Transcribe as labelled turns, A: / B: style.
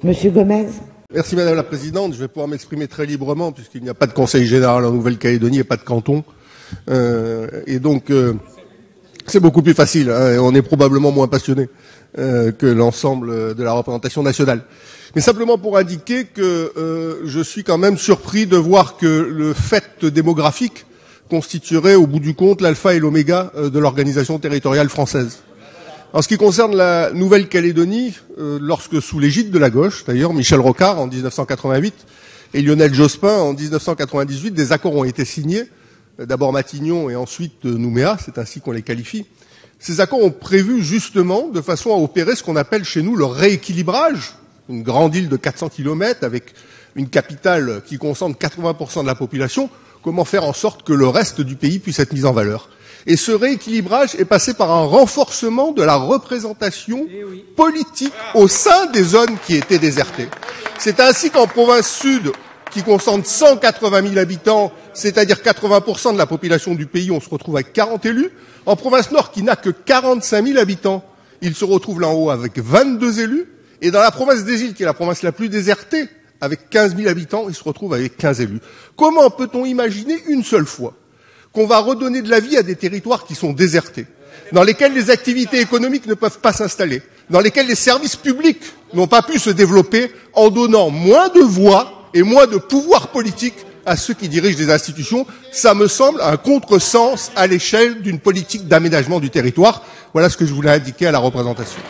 A: Monsieur Gomez.
B: Merci Madame la Présidente. Je vais pouvoir m'exprimer très librement puisqu'il n'y a pas de Conseil général en Nouvelle-Calédonie et pas de canton. Et donc, c'est beaucoup plus facile. Hein, on est probablement moins passionné que l'ensemble de la représentation nationale. Mais simplement pour indiquer que je suis quand même surpris de voir que le fait démographique constituerait au bout du compte l'alpha et l'oméga de l'organisation territoriale française. En ce qui concerne la Nouvelle-Calédonie, lorsque sous l'égide de la gauche, d'ailleurs, Michel Rocard en 1988 et Lionel Jospin en 1998, des accords ont été signés, d'abord Matignon et ensuite Nouméa, c'est ainsi qu'on les qualifie. Ces accords ont prévu justement de façon à opérer ce qu'on appelle chez nous le rééquilibrage, une grande île de 400 km avec une capitale qui concentre 80% de la population, comment faire en sorte que le reste du pays puisse être mis en valeur. Et ce rééquilibrage est passé par un renforcement de la représentation politique au sein des zones qui étaient désertées. C'est ainsi qu'en province sud, qui concentre 180 000 habitants, c'est-à-dire 80% de la population du pays, on se retrouve avec 40 élus. En province nord, qui n'a que 45 000 habitants, il se retrouve là en haut avec 22 élus. Et dans la province des îles, qui est la province la plus désertée, avec 15 000 habitants, il se retrouve avec 15 élus. Comment peut-on imaginer une seule fois qu'on va redonner de la vie à des territoires qui sont désertés, dans lesquels les activités économiques ne peuvent pas s'installer, dans lesquels les services publics n'ont pas pu se développer en donnant moins de voix et moins de pouvoir politique à ceux qui dirigent des institutions? Ça me semble un contresens à l'échelle d'une politique d'aménagement du territoire. Voilà ce que je voulais indiquer à la représentation.